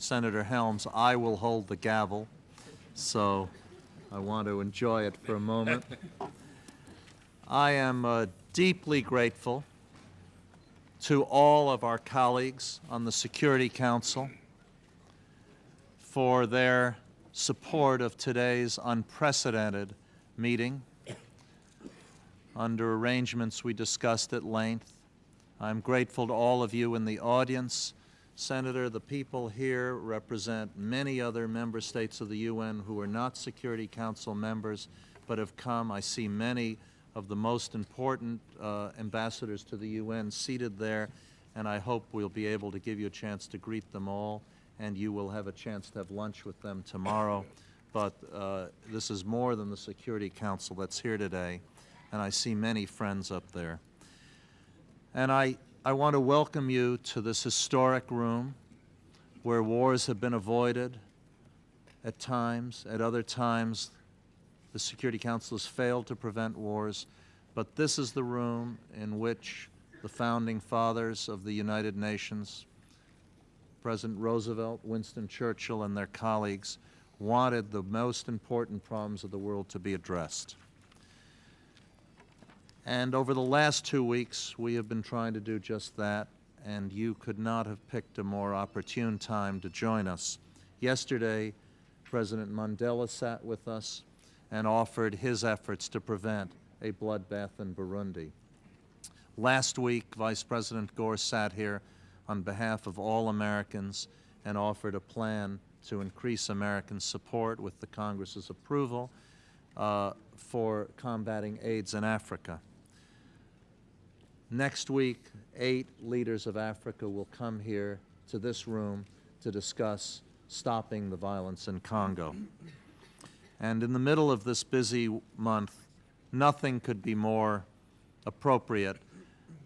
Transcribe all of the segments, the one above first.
Senator Helms, I will hold the gavel, so I want to enjoy it for a moment. I am deeply grateful to all of our colleagues on the Security Council for their support of today's unprecedented meeting under arrangements we discussed at length. I'm grateful to all of you in the audience. Senator, the people here represent many other member states of the UN who are not Security Council members but have come. I see many of the most important ambassadors to the UN seated there, and I hope we'll be able to give you a chance to greet them all, and you will have a chance to have lunch with them tomorrow. But this is more than the Security Council that's here today, and I see many friends up there. And I want to welcome you to this historic room where wars have been avoided at times. At other times, the Security Council has failed to prevent wars. But this is the room in which the founding fathers of the United Nations, President Roosevelt, Winston Churchill, and their colleagues, wanted the most important problems of the world to be addressed. And over the last 2 weeks, we have been trying to do just that, and you could not have picked a more opportune time to join us. Yesterday, President Mandela sat with us and offered his efforts to prevent a bloodbath in Burundi. Last week, Vice President Gore sat here on behalf of all Americans and offered a plan to increase American support with the Congress's approval for combating AIDS in Africa. Next week, 8 leaders of Africa will come here to this room to discuss stopping the violence in Congo. And in the middle of this busy month, nothing could be more appropriate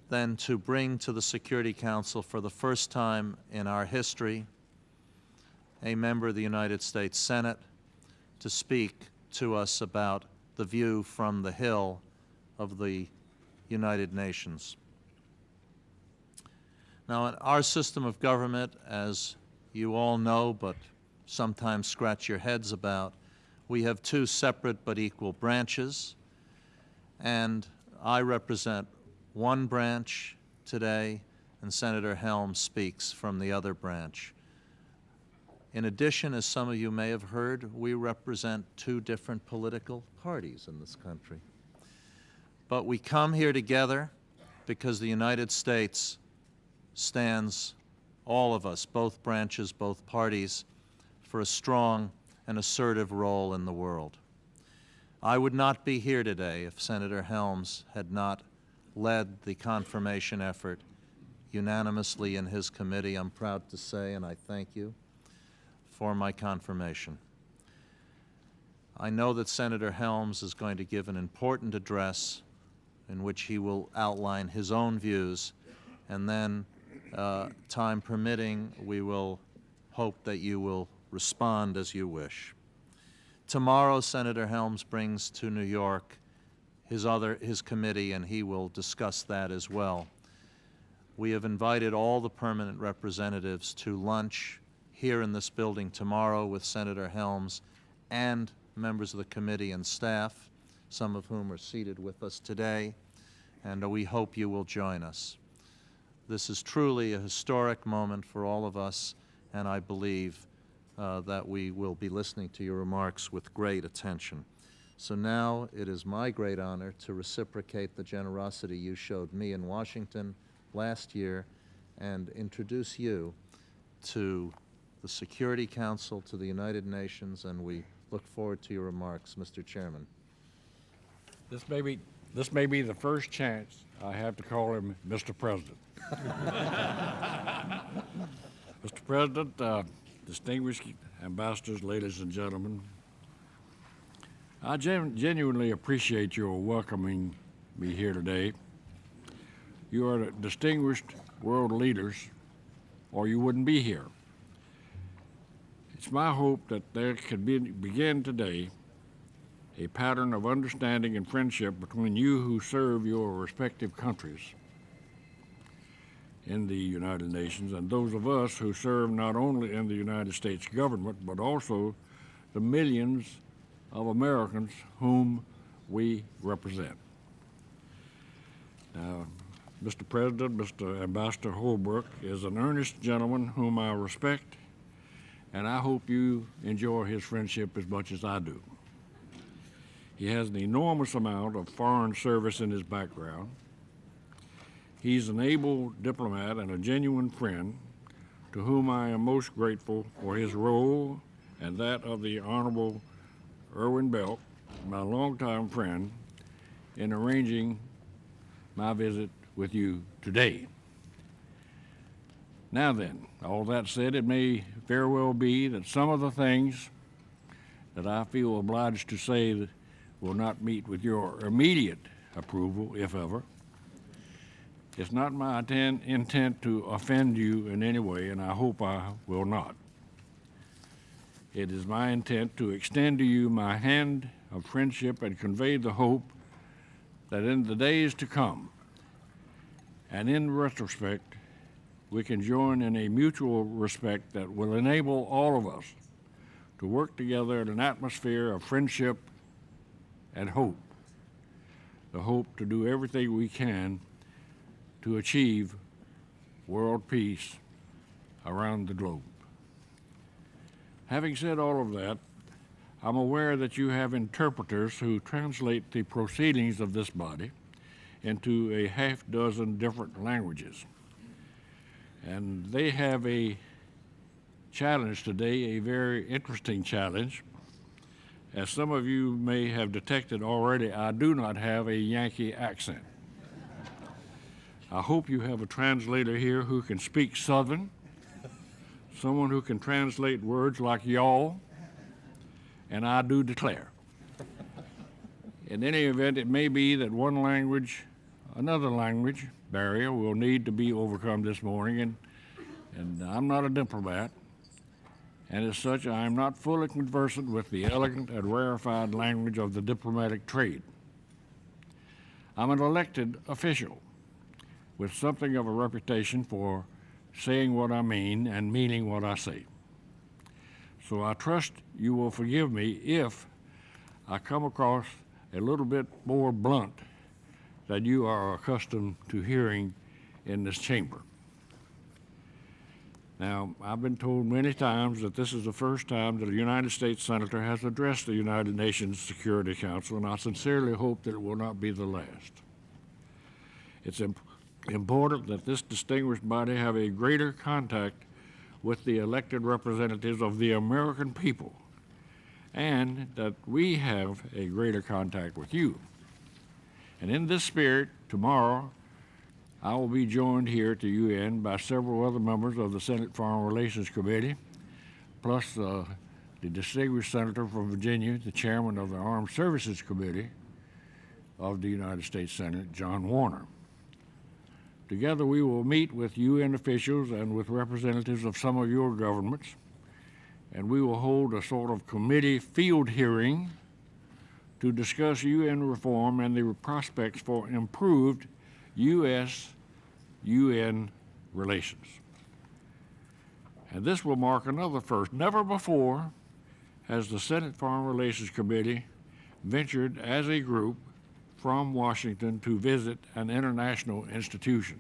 than to bring to the Security Council for the first time in our history a member of the United States Senate to speak to us about the view from the Hill of the United Nations. Now, in our system of government, as you all know but sometimes scratch your heads about, we have 2 separate but equal branches, and I represent one branch today, and Senator Helms speaks from the other branch. In addition, as some of you may have heard, we represent 2 different political parties in this country. But we come here together because the United States stands, all of us, both branches, both parties, for a strong and assertive role in the world. I would not be here today if Senator Helms had not led the confirmation effort unanimously in his committee. I'm proud to say, and I thank you for my confirmation. I know that Senator Helms is going to give an important address in which he will outline his own views, and then, time permitting, we will hope that you will respond as you wish. Tomorrow, Senator Helms brings to New York his committee, and he will discuss that as well. We have invited all the permanent representatives to lunch here in this building tomorrow with Senator Helms and members of the committee and staff, some of whom are seated with us today, and we hope you will join us. This is truly a historic moment for all of us, and I believe that we will be listening to your remarks with great attention. So now it is my great honor to reciprocate the generosity you showed me in Washington last year and introduce you to the Security Council, to the United Nations, and we look forward to your remarks, Mr. Chairman. This may be the first chance I have to call him Mr. President. Mr. President, distinguished ambassadors, ladies and gentlemen, I genuinely appreciate your welcoming me here today. You are distinguished world leaders, or you wouldn't be here. It's my hope that there can begin today a pattern of understanding and friendship between you who serve your respective countries. in the United Nations, and those of us who serve not only in the United States government, but also the millions of Americans whom we represent. Now, Mr. President, Mr. Ambassador Holbrook is an earnest gentleman whom I respect, and I hope you enjoy his friendship as much as I do. He has an enormous amount of foreign service in his background. He's an able diplomat and a genuine friend to whom I am most grateful for his role and that of the Honorable Irwin Belk, my longtime friend, in arranging my visit with you today. Now then, all that said, it may very well be that some of the things that I feel obliged to say that will not meet with your immediate approval, if ever. It's not my intent to offend you in any way, and I hope I will not. It is my intent to extend to you my hand of friendship and convey the hope that in the days to come, and in retrospect, we can join in a mutual respect that will enable all of us to work together in an atmosphere of friendship and hope, the hope to do everything we can to achieve world peace around the globe. Having said all of that, I'm aware that you have interpreters who translate the proceedings of this body into a half dozen different languages. And they have a challenge today, a very interesting challenge. As some of you may have detected already, I do not have a Yankee accent. I hope you have a translator here who can speak Southern, someone who can translate words like y'all, and I do declare. In any event, it may be that another language barrier will need to be overcome this morning, and I'm not a diplomat, and as such, I am not fully conversant with the elegant and rarefied language of the diplomatic trade. I'm an elected official with something of a reputation for saying what I mean and meaning what I say. So I trust you will forgive me if I come across a little bit more blunt than you are accustomed to hearing in this chamber. Now, I've been told many times that this is the first time that a United States Senator has addressed the United Nations Security Council, and I sincerely hope that it will not be the last. It's important that this distinguished body have a greater contact with the elected representatives of the American people, and that we have a greater contact with you. And in this spirit, tomorrow, I will be joined here at the UN by several other members of the Senate Foreign Relations Committee, plus the distinguished senator from Virginia, the chairman of the Armed Services Committee of the United States Senate, John Warner. Together we will meet with UN officials and with representatives of some of your governments, and we will hold a sort of committee field hearing to discuss UN reform and the prospects for improved U.S.-UN relations. And this will mark another first. Never before has the Senate Foreign Relations Committee ventured as a group from Washington to visit an international institution.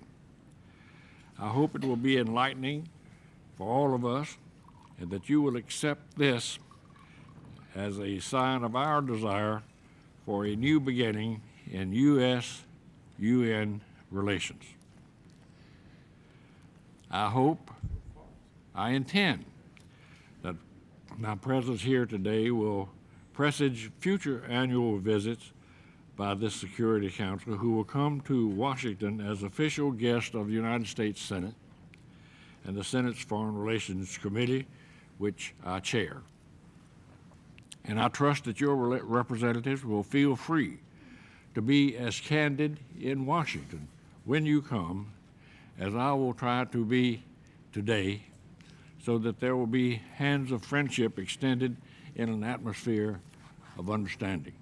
I hope it will be enlightening for all of us, and that you will accept this as a sign of our desire for a new beginning in U.S.-UN relations. I intend that my presence here today will presage future annual visits by this Security Council, who will come to Washington as official guests of the United States Senate and the Senate's Foreign Relations Committee, which I chair. And I trust that your representatives will feel free to be as candid in Washington when you come as I will try to be today, so that there will be hands of friendship extended in an atmosphere of understanding.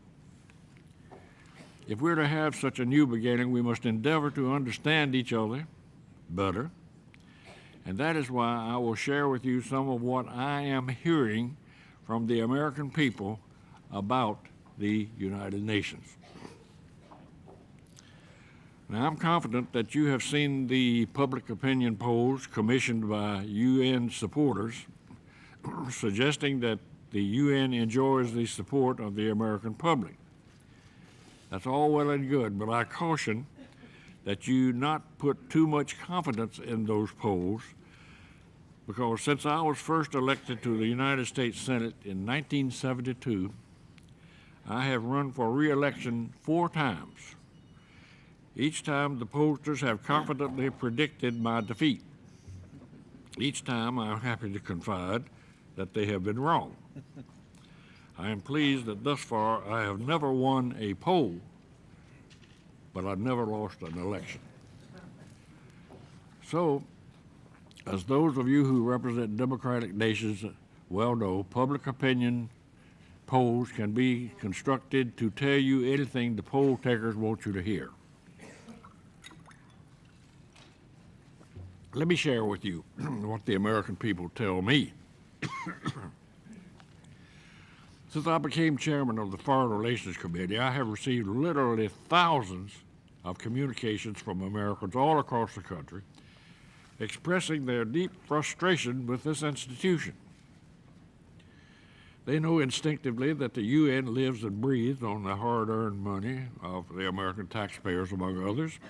If we're to have such a new beginning, we must endeavor to understand each other better And that is why I will share with you some of what I am hearing from the American people about the United Nations. Now, I'm confident that you have seen the public opinion polls commissioned by UN supporters suggesting that the UN enjoys the support of the American public. That's all well and good, but I caution that you not put too much confidence in those polls, because since I was first elected to the United States Senate in 1972, I have run for re-election 4 times. Each time the pollsters have confidently predicted my defeat. Each time I'm happy to confide that they have been wrong. I am pleased that thus far I have never won a poll, but I've never lost an election. So, as those of you who represent democratic nations well know, public opinion polls can be constructed to tell you anything the poll takers want you to hear. Let me share with you what the American people tell me. Since I became chairman of the Foreign Relations Committee, I have received literally thousands of communications from Americans all across the country expressing their deep frustration with this institution. They know instinctively that the UN lives and breathes on the hard-earned money of the American taxpayers, among others.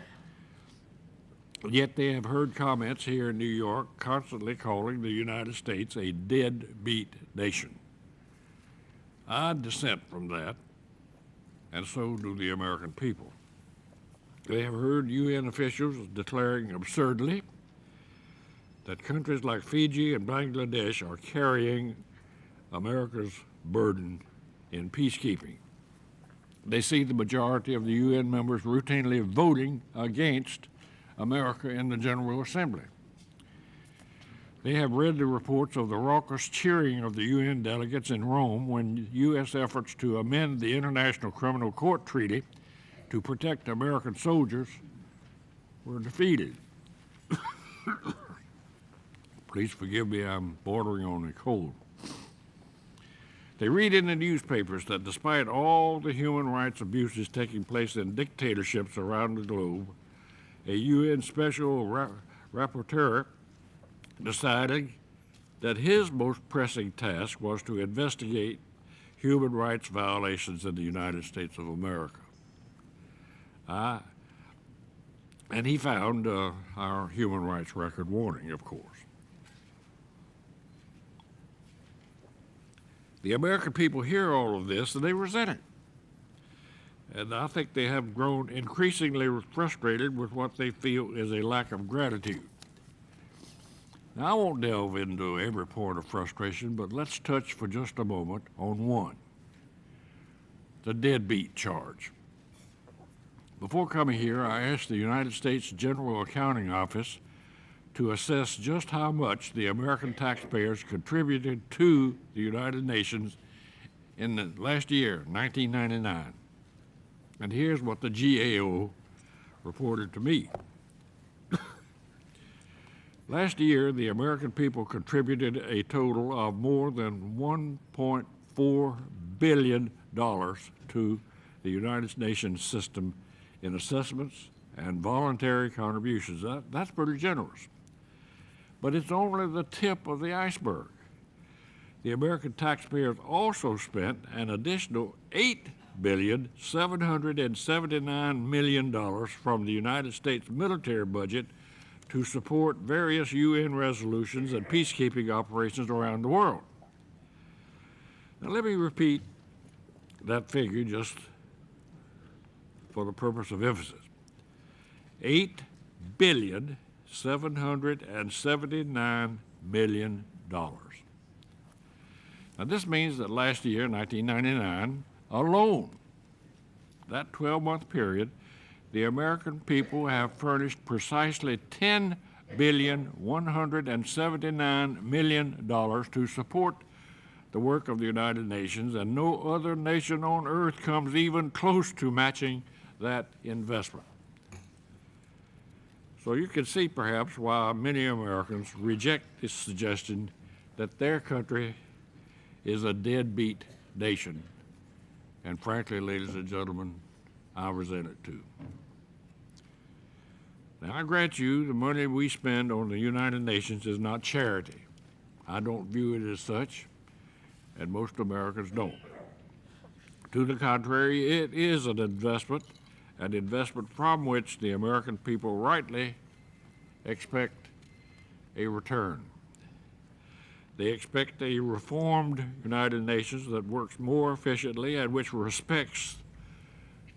Yet they have heard comments here in New York constantly calling the United States a deadbeat nation. I dissent from that, and so do the American people. They have heard UN officials declaring absurdly that countries like Fiji and Bangladesh are carrying America's burden in peacekeeping. They see the majority of the UN members routinely voting against America in the General Assembly. They have read the reports of the raucous cheering of the UN delegates in Rome when U.S. efforts to amend the International Criminal Court Treaty to protect American soldiers were defeated. Please forgive me, I'm bordering on a cold. They read in the newspapers that despite all the human rights abuses taking place in dictatorships around the globe, a UN special rapporteur decided that his most pressing task was to investigate human rights violations in the United States of America. And he found our human rights record wanting, of course. The American people hear all of this and they resent it. And I think they have grown increasingly frustrated with what they feel is a lack of gratitude. Now, I won't delve into every point of frustration, but let's touch for just a moment on one, the deadbeat charge. Before coming here, I asked the United States General Accounting Office to assess just how much the American taxpayers contributed to the United Nations in the last year, 1999. And here's what the GAO reported to me. Last year, the American people contributed a total of more than $1.4 billion to the United Nations system in assessments and voluntary contributions. That's pretty generous. But it's only the tip of the iceberg. The American taxpayers also spent an additional $8.779 billion from the United States military budget to support various UN resolutions and peacekeeping operations around the world. Now, let me repeat that figure just for the purpose of emphasis. $8.779 billion. Now, this means that last year, 1999, alone, that 12-month period, the American people have furnished precisely $10.179 billion to support the work of the United Nations, and no other nation on earth comes even close to matching that investment. So you can see perhaps why many Americans reject this suggestion that their country is a deadbeat nation. And frankly, ladies and gentlemen, I resent it too. Now, I grant you the money we spend on the United Nations is not charity. I don't view it as such, and most Americans don't. To the contrary, it is an investment from which the American people rightly expect a return. They expect a reformed United Nations that works more efficiently and which respects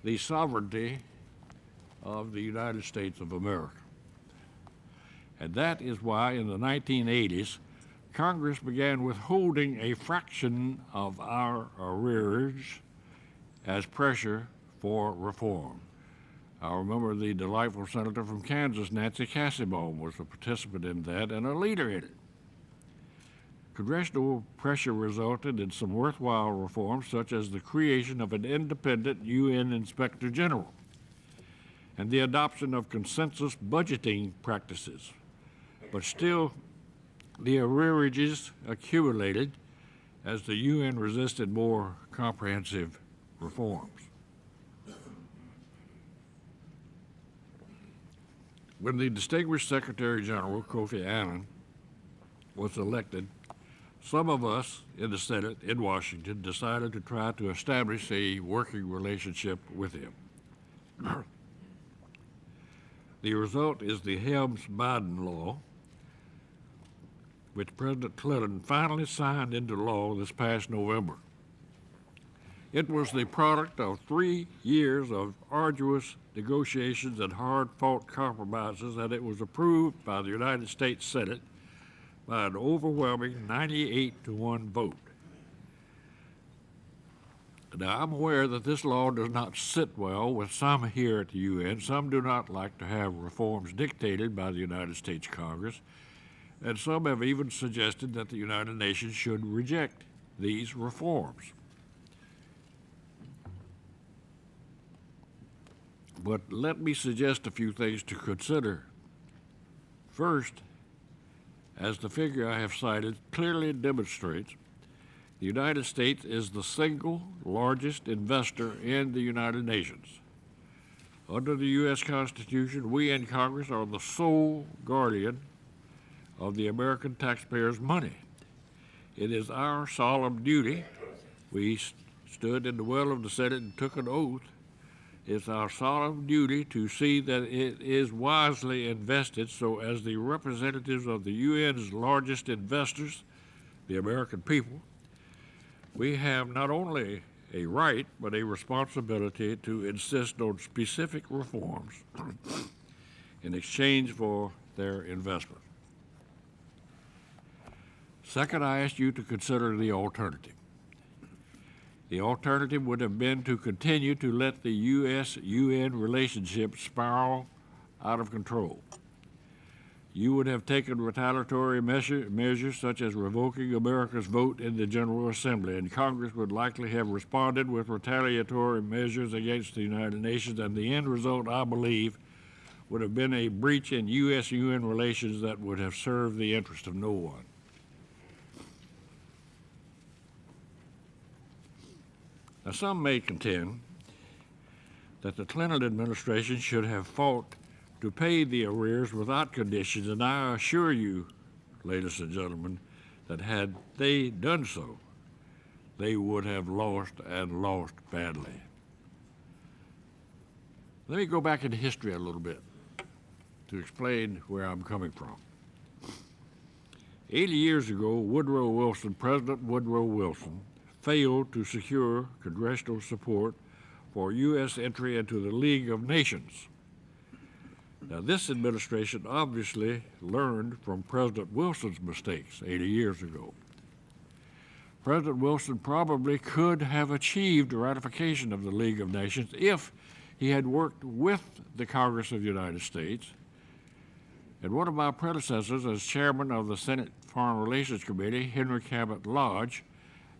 the sovereignty of the United States of America. And that is why in the 1980s, Congress began withholding a fraction of our arrearage as pressure for reform. I remember the delightful senator from Kansas, Nancy Kassebaum, was a participant in that and a leader in it. Congressional pressure resulted in some worthwhile reforms, such as the creation of an independent UN Inspector General and the adoption of consensus budgeting practices. But still, the arrearages accumulated as the UN resisted more comprehensive reforms. When the distinguished Secretary General, Kofi Annan, was elected, some of us in the Senate in Washington decided to try to establish a working relationship with him. The result is the Helms-Biden law, which President Clinton finally signed into law this past November. It was the product of 3 years of arduous negotiations and hard-fought compromises, and it was approved by the United States Senate by an overwhelming 98-1 vote. Now, I'm aware that this law does not sit well with some here at the UN. Some do not like to have reforms dictated by the United States Congress, and some have even suggested that the United Nations should reject these reforms. But let me suggest a few things to consider. First, as the figure I have cited clearly demonstrates, the United States is the single largest investor in the United Nations. Under the U.S. Constitution, we in Congress are the sole guardian of the American taxpayers' money. It is our solemn duty. We stood in the well of the Senate and took an oath. It's our solemn duty to see that it is wisely invested so as the representatives of the UN's largest investors, the American people, we have not only a right but a responsibility to insist on specific reforms in exchange for their investment. Second, I ask you to consider the alternative. The alternative would have been to continue to let the U.S.-UN relationship spiral out of control. You would have taken retaliatory measures such as revoking America's vote in the General Assembly, and Congress would likely have responded with retaliatory measures against the United Nations, and the end result, I believe, would have been a breach in U.S.-UN relations that would have served the interest of no one. Now, some may contend that the Clinton administration should have fought to pay the arrears without conditions, and I assure you, ladies and gentlemen, that had they done so, they would have lost and lost badly. Let me go back into history a little bit to explain where I'm coming from. 80 years ago, President Woodrow Wilson, failed to secure congressional support for U.S. entry into the League of Nations. Now, this administration obviously learned from President Wilson's mistakes 80 years ago. President Wilson probably could have achieved ratification of the League of Nations if he had worked with the Congress of the United States. And one of my predecessors as chairman of the Senate Foreign Relations Committee, Henry Cabot Lodge,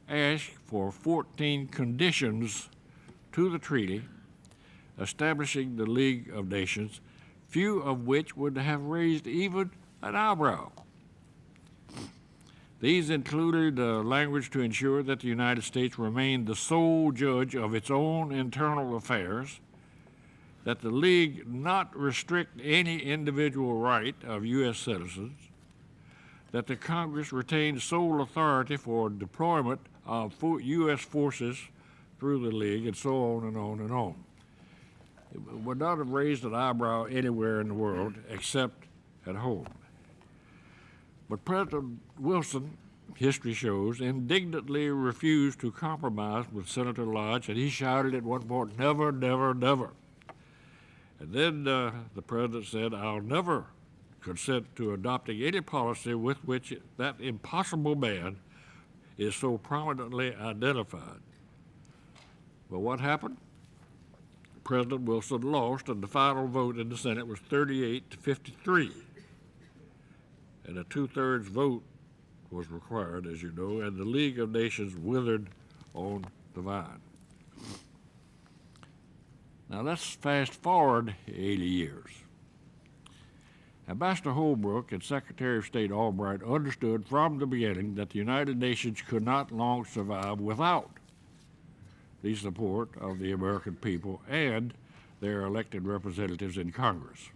asked for 14 conditions to the treaty establishing the League of Nations, few of which would have raised even an eyebrow. These included language to ensure that the United States remained the sole judge of its own internal affairs, that the League not restrict any individual right of U.S. citizens, that the Congress retain sole authority for deployment of U.S. forces through the League, and so on and on and on. It would not have raised an eyebrow anywhere in the world except at home. But President Wilson, history shows, indignantly refused to compromise with Senator Lodge, and he shouted at one point, "Never, never, never." And then the president said, "I'll never consent to adopting any policy with which that impossible man is so prominently identified." Well, what happened? President Wilson lost, and the final vote in the Senate was 38 to 53. And a two-thirds vote was required, as you know, and the League of Nations withered on the vine. Now let's fast forward 80 years. Ambassador Holbrooke and Secretary of State Albright understood from the beginning that the United Nations could not long survive without the support of the American people and their elected representatives in Congress.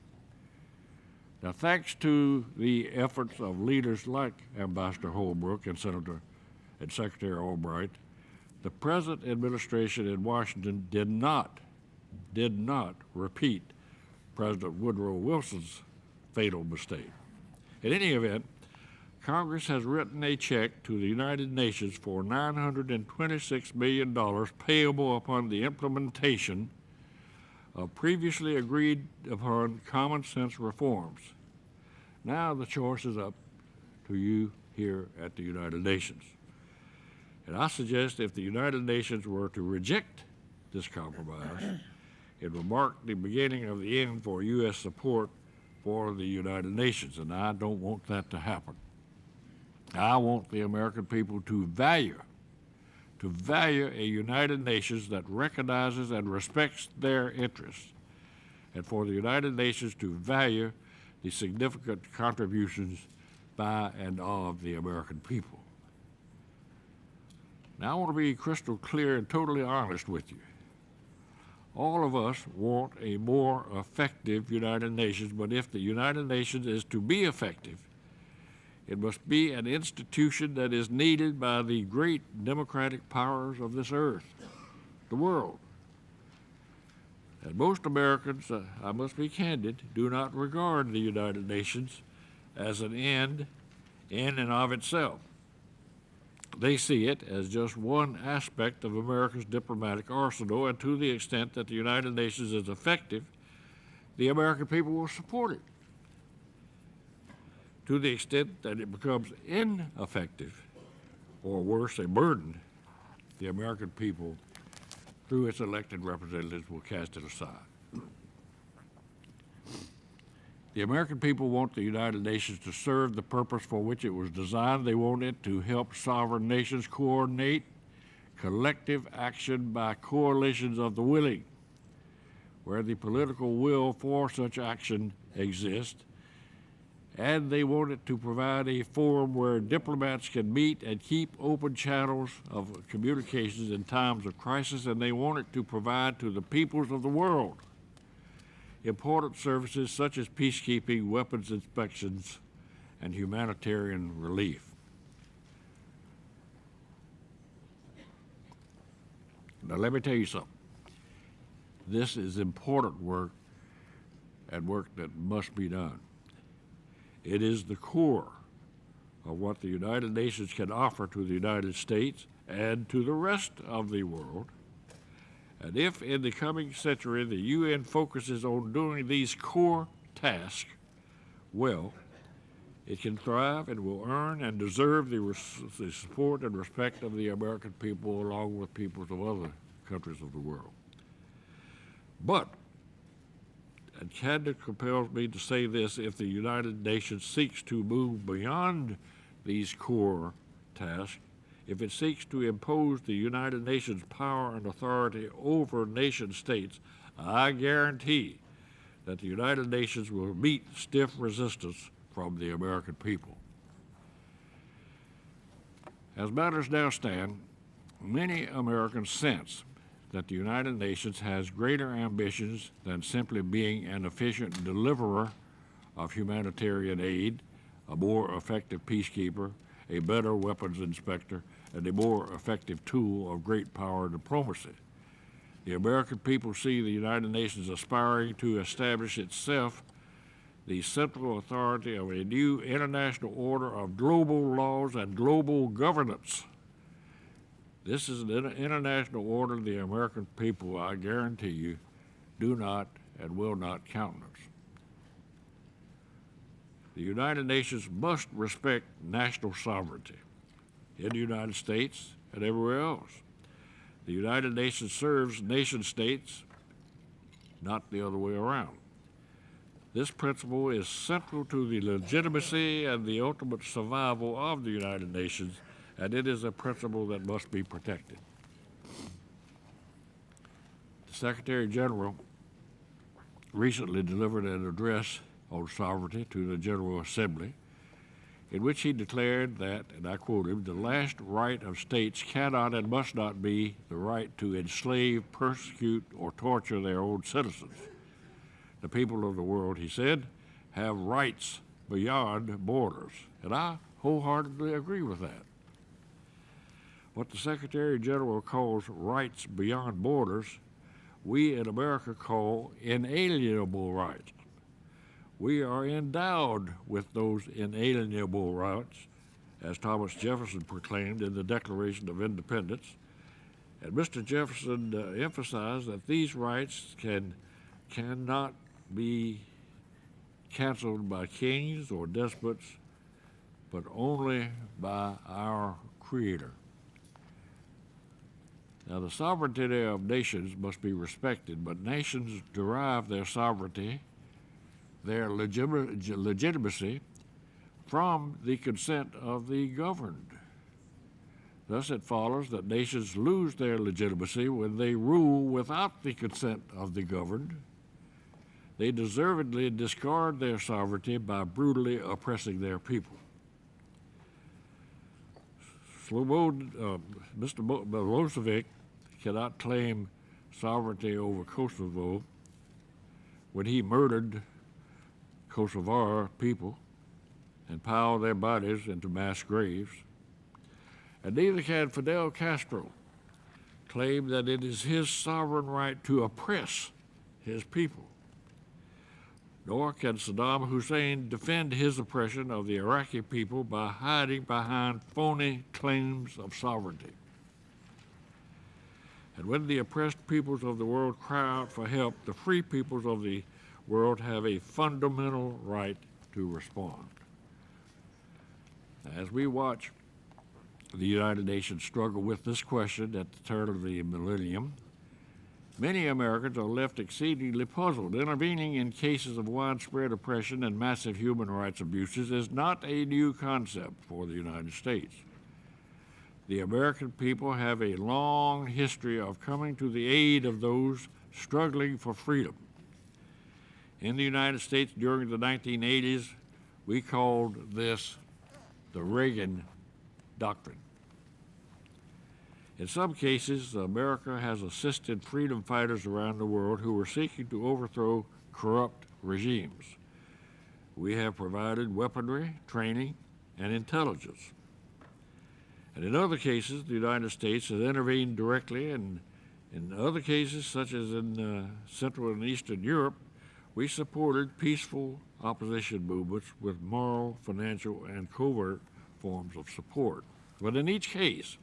Now, thanks to the efforts of leaders like Ambassador Holbrooke and Senator and Secretary Albright, the present administration in Washington did not repeat President Woodrow Wilson's fatal mistake. In any event, Congress has written a check to the United Nations for $926 million payable upon the implementation of previously agreed upon common sense reforms. Now the choice is up to you here at the United Nations. And I suggest if the United Nations were to reject this compromise, it will mark the beginning of the end for U.S. support for the United Nations, and I don't want that to happen. I want the American people to value a United Nations that recognizes and respects their interests, and for the United Nations to value the significant contributions by and of the American people. Now, I want to be crystal clear and totally honest with you. All of us want a more effective United Nations, but if the United Nations is to be effective, it must be an institution that is needed by the great democratic powers of this earth, the world. And most Americans, I must be candid, do not regard the United Nations as an end in and of itself. They see it as just one aspect of America's diplomatic arsenal, and to the extent that the United Nations is effective, the American people will support it. To the extent that it becomes ineffective, or worse, a burden, the American people, through its elected representatives, will cast it aside. The American people want the United Nations to serve the purpose for which it was designed. They want it to help sovereign nations coordinate collective action by coalitions of the willing, where the political will for such action exists, and they want it to provide a forum where diplomats can meet and keep open channels of communications in times of crisis, and they want it to provide to the peoples of the world important services such as peacekeeping, weapons inspections, and humanitarian relief. Now let me tell you something. This is important work and work that must be done. It is the core of what the United Nations can offer to the United States and to the rest of the world. And if in the coming century the UN focuses on doing these core tasks well, it can thrive and will earn and deserve the support and respect of the American people along with peoples of other countries of the world. But, and candor compels me to say this, if the United Nations seeks to move beyond these core tasks, if it seeks to impose the United Nations power and authority over nation states, I guarantee that the United Nations will meet stiff resistance from the American people. As matters now stand, many Americans sense that the United Nations has greater ambitions than simply being an efficient deliverer of humanitarian aid, a more effective peacekeeper, a better weapons inspector, and a more effective tool of great power diplomacy. The American people see the United Nations aspiring to establish itself the central authority of a new international order of global laws and global governance. This is an international order the American people, I guarantee you, do not and will not countenance. The United Nations must respect national sovereignty in the United States and everywhere else. The United Nations serves nation states, not the other way around. This principle is central to the legitimacy and the ultimate survival of the United Nations, and it is a principle that must be protected. The Secretary General recently delivered an address on sovereignty to the General Assembly, in which he declared that, and I quote him, "the last right of states cannot and must not be the right to enslave, persecute, or torture their own citizens. The people of the world," he said, "have rights beyond borders." And I wholeheartedly agree with that. What the Secretary General calls rights beyond borders, we in America call inalienable rights. We are endowed with those inalienable rights, as Thomas Jefferson proclaimed in the Declaration of Independence. And Mr. Jefferson emphasized that these rights cannot be canceled by kings or despots, but only by our Creator. Now, the sovereignty of nations must be respected, but nations derive their sovereignty, their legitimacy, from the consent of the governed. Thus, it follows that nations lose their legitimacy when they rule without the consent of the governed. They deservedly discard their sovereignty by brutally oppressing their people. Mr. Milosevic cannot claim sovereignty over Kosovo when he murdered Kosovar people and piled their bodies into mass graves. And neither can Fidel Castro claim that it is his sovereign right to oppress his people. Nor can Saddam Hussein defend his oppression of the Iraqi people by hiding behind phony claims of sovereignty. And when the oppressed peoples of the world cry out for help, the free peoples of the world have a fundamental right to respond. As we watch the United Nations struggle with this question at the turn of the millennium, many Americans are left exceedingly puzzled. Intervening in cases of widespread oppression and massive human rights abuses is not a new concept for the United States. The American people have a long history of coming to the aid of those struggling for freedom. In the United States during the 1980s, we called this the Reagan Doctrine. In some cases, America has assisted freedom fighters around the world who were seeking to overthrow corrupt regimes. We have provided weaponry, training, and intelligence. And in other cases, the United States has intervened directly, and in other cases, such as in Central and Eastern Europe, we supported peaceful opposition movements with moral, financial, and covert forms of support. But in each case,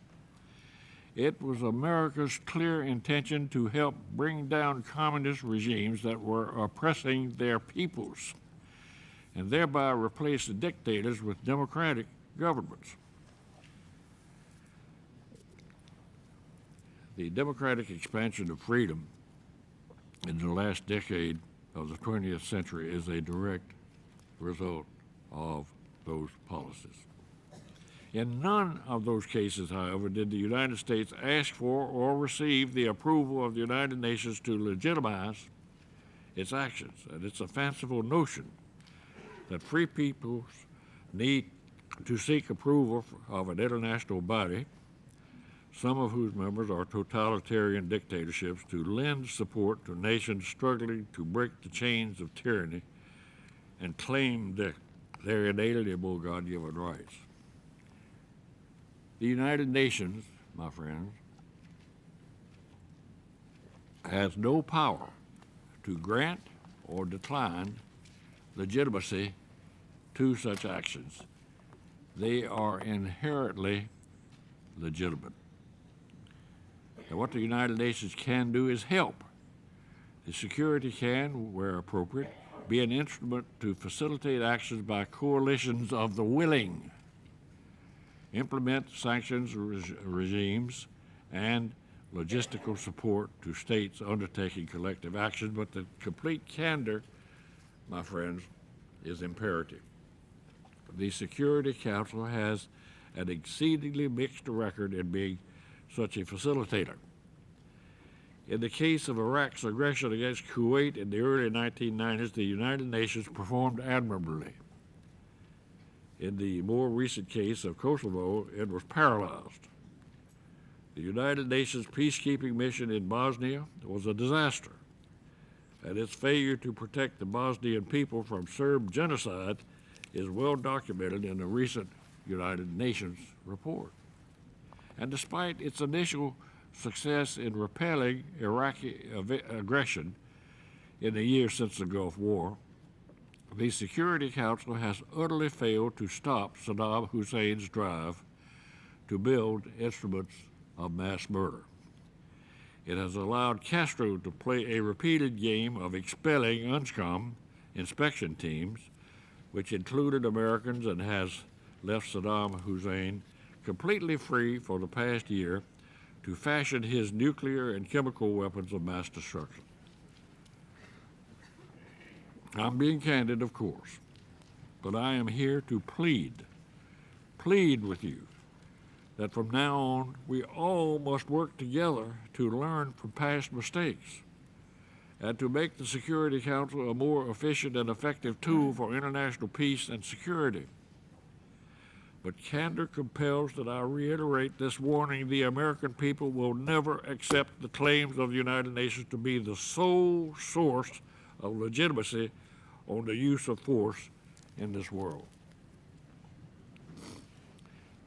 it was America's clear intention to help bring down communist regimes that were oppressing their peoples and thereby replace the dictators with democratic governments. The democratic expansion of freedom in the last decade of the 20th century is a direct result of those policies. In none of those cases, however, did the United States ask for or receive the approval of the United Nations to legitimize its actions. And it's a fanciful notion that free peoples need to seek approval of an international body, some of whose members are totalitarian dictatorships, to lend support to nations struggling to break the chains of tyranny and claim their inalienable God-given rights. The United Nations, my friends, has no power to grant or decline legitimacy to such actions. They are inherently legitimate. And what the United Nations can do is help. The security can, where appropriate, be an instrument to facilitate actions by coalitions of the willing, implement sanctions regimes, and logistical support to states undertaking collective action, but the complete candor, my friends, is imperative. The Security Council has an exceedingly mixed record in being such a facilitator. In the case of Iraq's aggression against Kuwait in the early 1990s, the United Nations performed admirably. In the more recent case of Kosovo, it was paralyzed. The United Nations peacekeeping mission in Bosnia was a disaster, and its failure to protect the Bosnian people from Serb genocide is well documented in a recent United Nations report. And despite its initial success in repelling Iraqi aggression in the years since the Gulf War, the Security Council has utterly failed to stop Saddam Hussein's drive to build instruments of mass murder. It has allowed Castro to play a repeated game of expelling UNSCOM inspection teams, which included Americans, and has left Saddam Hussein completely free for the past year to fashion his nuclear and chemical weapons of mass destruction. I'm being candid, of course, but I am here to plead with you that from now on we all must work together to learn from past mistakes and to make the Security Council a more efficient and effective tool for international peace and security. But candor compels that I reiterate this warning: the American people will never accept the claims of the United Nations to be the sole source of legitimacy on the use of force in this world.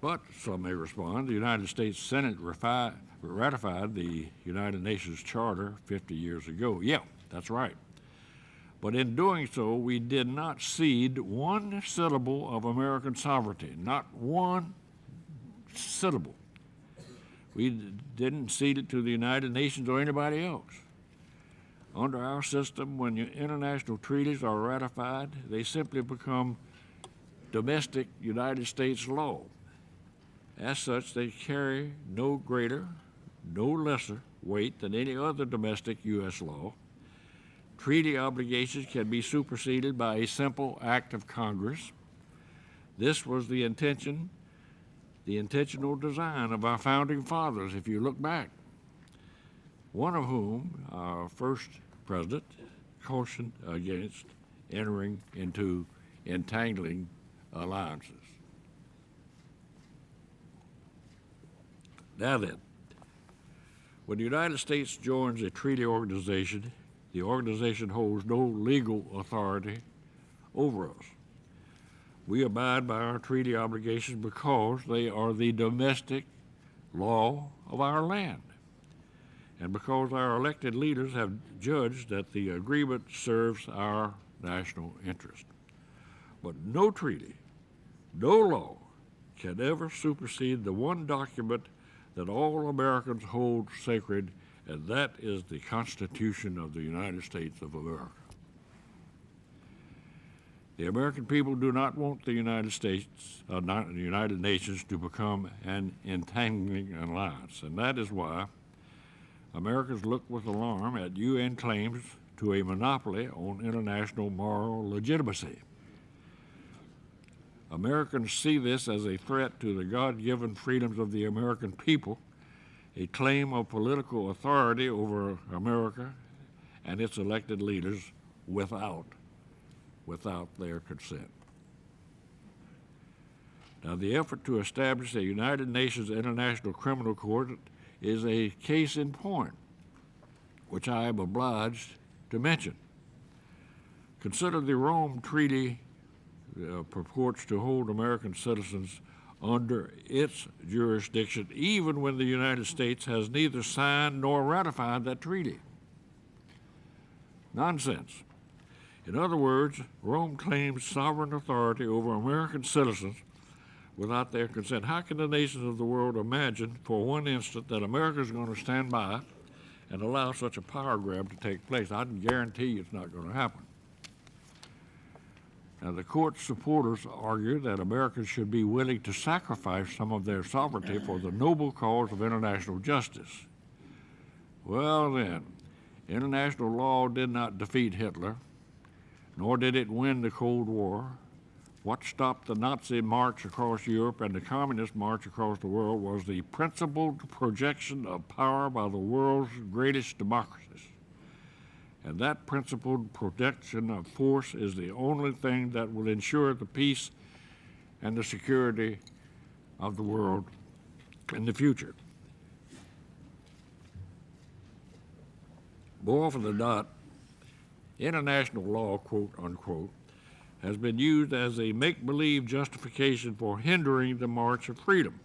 But, some may respond, the United States Senate ratified the United Nations Charter 50 years ago. Yeah, that's right. But in doing so, we did not cede one syllable of American sovereignty, not one syllable. We didn't cede it to the United Nations or anybody else. Under our system, when international treaties are ratified, they simply become domestic United States law. As such, they carry no greater, no lesser weight than any other domestic U.S. law. Treaty obligations can be superseded by a simple act of Congress. This was the intentional design of our founding fathers, if you look back, one of whom, our first president, cautioned against entering into entangling alliances. Now then, when the United States joins a treaty organization, the organization holds no legal authority over us. We abide by our treaty obligations because they are the domestic law of our land, and because our elected leaders have judged that the agreement serves our national interest. But no treaty, no law can ever supersede the one document that all Americans hold sacred, and that is the Constitution of the United States of America. The American people do not want the United Nations to become an entangling alliance, and that is why Americans look with alarm at UN claims to a monopoly on international moral legitimacy. Americans see this as a threat to the God-given freedoms of the American people, a claim of political authority over America and its elected leaders without their consent. Now, the effort to establish a United Nations International Criminal Court is a case in point, which I am obliged to mention. Consider the Rome Treaty purports to hold American citizens under its jurisdiction, even when the United States has neither signed nor ratified that treaty. Nonsense. In other words, Rome claims sovereign authority over American citizens without their consent. How can the nations of the world imagine for one instant that America is going to stand by and allow such a power grab to take place? I can guarantee you it's not going to happen. Now, the court's supporters argue that Americans should be willing to sacrifice some of their sovereignty for the noble cause of international justice. Well, then, international law did not defeat Hitler, nor did it win the Cold War. What stopped the Nazi march across Europe and the communist march across the world was the principled projection of power by the world's greatest democracies. And that principled projection of force is the only thing that will ensure the peace and the security of the world in the future. More often than not, international law, quote unquote, has been used as a make-believe justification for hindering the march of freedom.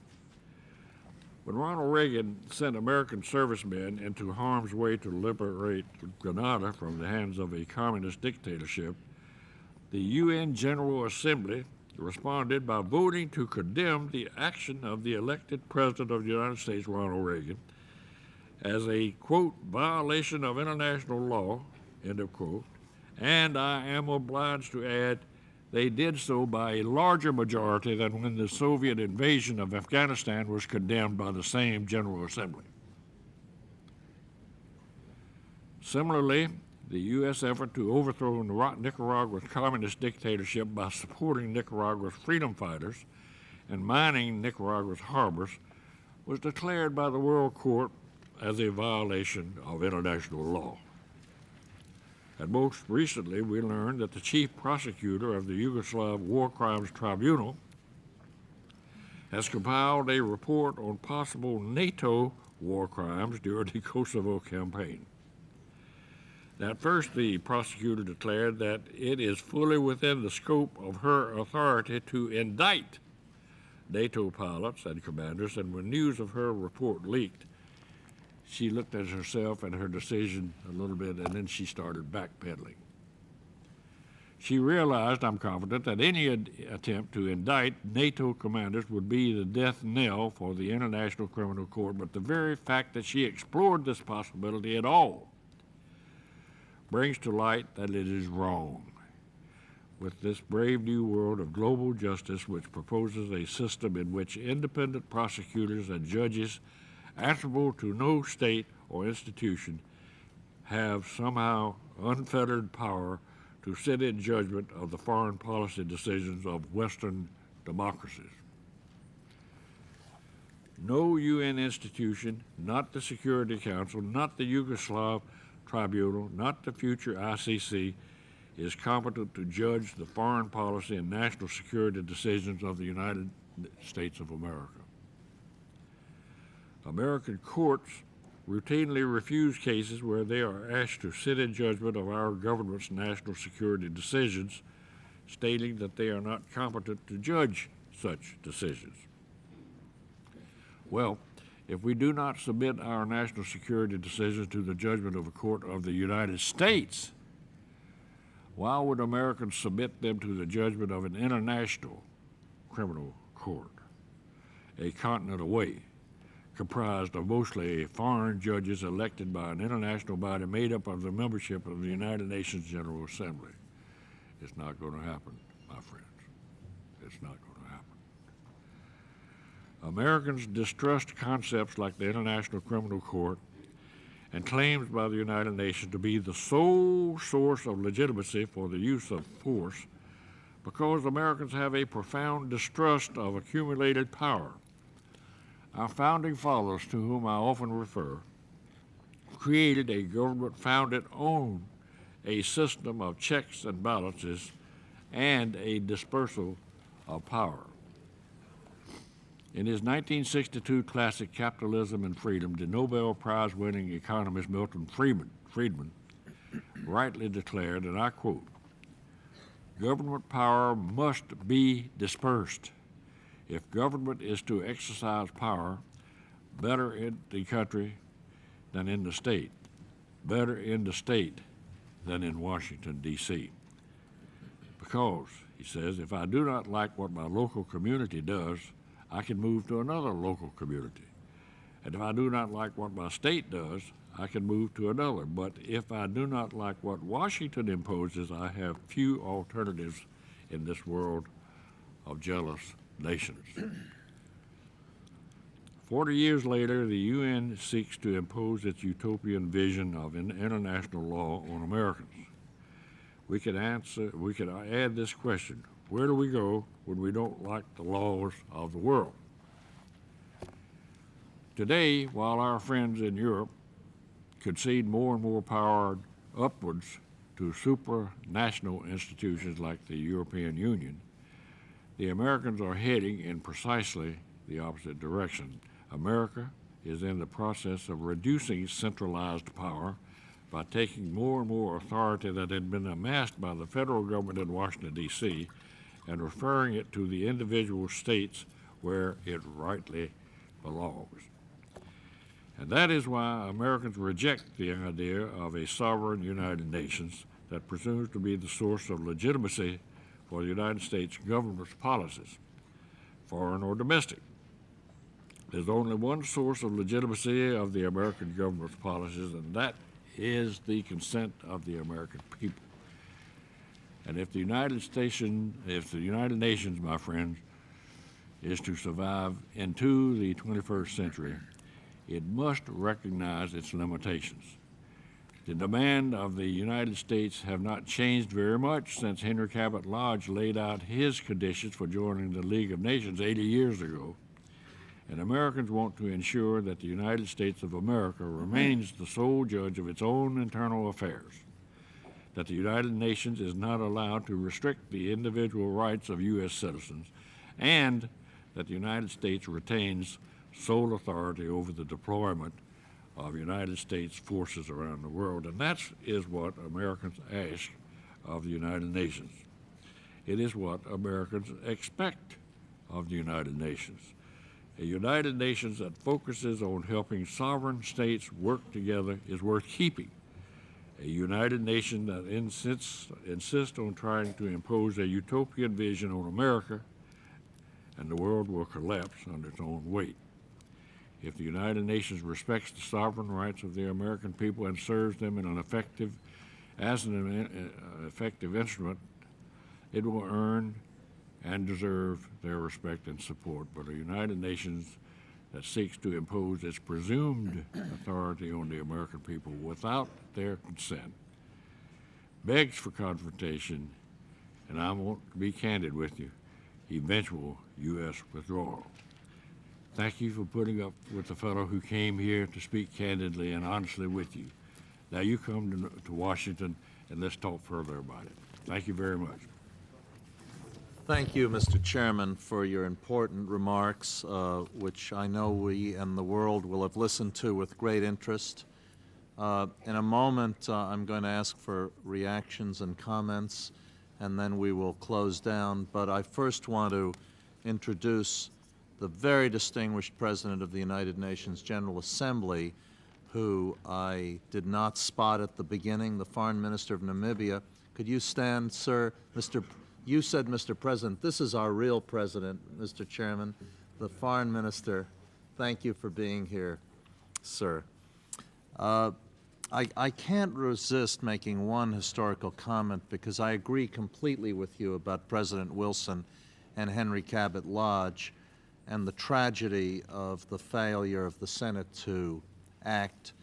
When Ronald Reagan sent American servicemen into harm's way to liberate Grenada from the hands of a communist dictatorship, the UN General Assembly responded by voting to condemn the action of the elected President of the United States, Ronald Reagan, as a, quote, violation of international law, end of quote, and I am obliged to add, they did so by a larger majority than when the Soviet invasion of Afghanistan was condemned by the same General Assembly. Similarly, the U.S. effort to overthrow Nicaragua's communist dictatorship by supporting Nicaragua's freedom fighters and mining Nicaragua's harbors was declared by the World Court as a violation of international law. And most recently, we learned that the chief prosecutor of the Yugoslav War Crimes Tribunal has compiled a report on possible NATO war crimes during the Kosovo campaign. At first, the prosecutor declared that it is fully within the scope of her authority to indict NATO pilots and commanders, and when news of her report leaked, she looked at herself and her decision a little bit, and then she started backpedaling. She realized, I'm confident, that any attempt to indict NATO commanders would be the death knell for the International Criminal Court, but the very fact that she explored this possibility at all brings to light that it is wrong. With this brave new world of global justice, which proposes a system in which independent prosecutors and judges answerable to no state or institution have somehow unfettered power to sit in judgment of the foreign policy decisions of Western democracies. No UN institution, not the Security Council, not the Yugoslav Tribunal, not the future ICC, is competent to judge the foreign policy and national security decisions of the United States of America. American courts routinely refuse cases where they are asked to sit in judgment of our government's national security decisions, stating that they are not competent to judge such decisions. Well, if we do not submit our national security decisions to the judgment of a court of the United States, why would Americans submit them to the judgment of an international criminal court, a continent away, comprised of mostly foreign judges elected by an international body made up of the membership of the United Nations General Assembly? It's not going to happen, my friends. It's not going to happen. Americans distrust concepts like the International Criminal Court and claims by the United Nations to be the sole source of legitimacy for the use of force because Americans have a profound distrust of accumulated power. Our founding fathers, to whom I often refer, created a government founded on a system of checks and balances and a dispersal of power. In his 1962 classic, Capitalism and Freedom, the Nobel Prize-winning economist Milton Friedman rightly declared, and I quote, "Government power must be dispersed. If government is to exercise power, better in the country than in the state, better in the state than in Washington, D.C. Because," he says, "if I do not like what my local community does, I can move to another local community. And if I do not like what my state does, I can move to another. But if I do not like what Washington imposes, I have few alternatives in this world of jealous nations." 40 years later, the UN seeks to impose its utopian vision of international law on Americans. We could add this question: where do we go when we don't like the laws of the world? Today, while our friends in Europe concede more and more power upwards to supranational institutions like the European Union, the Americans are heading in precisely the opposite direction. America is in the process of reducing centralized power by taking more and more authority that had been amassed by the federal government in Washington, D.C., and referring it to the individual states where it rightly belongs. And that is why Americans reject the idea of a sovereign United Nations that presumes to be the source of legitimacy for the United States government's policies, foreign or domestic. There's only one source of legitimacy of the American government's policies, and that is the consent of the American people. And if the United Nations, my friends, is to survive into the 21st century, it must recognize its limitations. The demand of the United States have not changed very much since Henry Cabot Lodge laid out his conditions for joining the League of Nations 80 years ago. And Americans want to ensure that the United States of America remains the sole judge of its own internal affairs, that the United Nations is not allowed to restrict the individual rights of U.S. citizens, and that the United States retains sole authority over the deployment of United States forces around the world. And that is what Americans ask of the United Nations. It is what Americans expect of the United Nations. A United Nations that focuses on helping sovereign states work together is worth keeping. A United Nation that insists on trying to impose a utopian vision on America, and the world will collapse under its own weight. If the United Nations respects the sovereign rights of the American people and serves them in an effective instrument, it will earn and deserve their respect and support. But a United Nations that seeks to impose its presumed authority on the American people without their consent begs for confrontation, and I want to be candid with you, eventual U.S. withdrawal. Thank you for putting up with the fellow who came here to speak candidly and honestly with you. Now you come to Washington, and let's talk further about it. Thank you very much. Thank you, Mr. Chairman, for your important remarks, which I know we and the world will have listened to with great interest. In a moment, I'm going to ask for reactions and comments, and then we will close down. But I first want to introduce the very distinguished President of the United Nations General Assembly, who I did not spot at the beginning, the Foreign Minister of Namibia. Could you stand, sir? You said, Mr. President, this is our real president, Mr. Chairman, the Foreign Minister. Thank you for being here, sir. I can't resist making one historical comment because I agree completely with you about President Wilson and Henry Cabot Lodge and the tragedy of the failure of the Senate to act.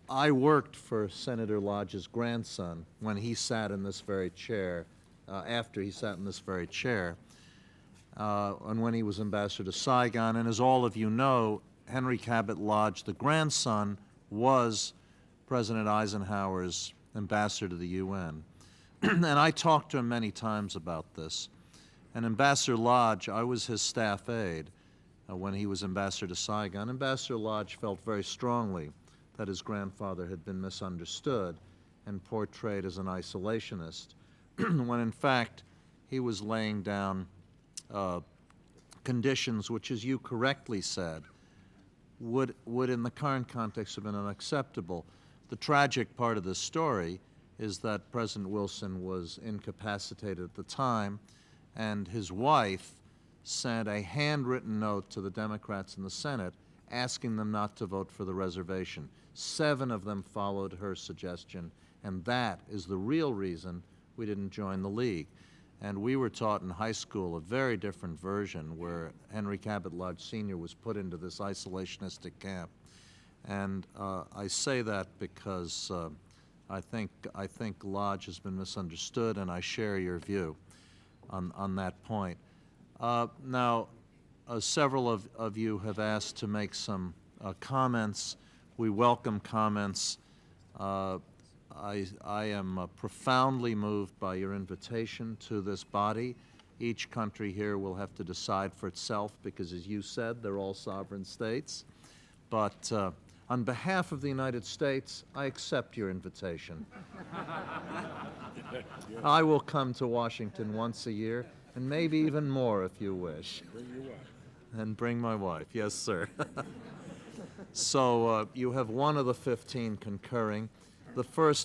I worked for Senator Lodge's grandson when he sat in this very chair, after he sat in this very chair, and when he was ambassador to Saigon. And as all of you know, Henry Cabot Lodge, the grandson, was President Eisenhower's ambassador to the UN. And I talked to him many times about this. And Ambassador Lodge, I was his staff aide when he was ambassador to Saigon. Ambassador Lodge felt very strongly that his grandfather had been misunderstood and portrayed as an isolationist, when in fact he was laying down conditions which, as you correctly said, would in the current context have been unacceptable. The tragic part of this story is that President Wilson was incapacitated at the time, and his wife sent a handwritten note to the Democrats in the Senate asking them not to vote for the reservation. 7 of them followed her suggestion, and that is the real reason we didn't join the League. And we were taught in high school a very different version where Henry Cabot Lodge Sr. was put into this isolationistic camp. And I say that because I think Lodge has been misunderstood, and I share your view on that point. Now, several of you have asked to make some comments. We welcome comments. I am profoundly moved by your invitation to this body. Each country here will have to decide for itself because, as you said, they're all sovereign states. But on behalf of the United States, I accept your invitation. I will come to Washington once a year, and maybe even more if you wish. Bring your wife. And bring my wife, yes, sir. So you have one of the 15 concurring. The first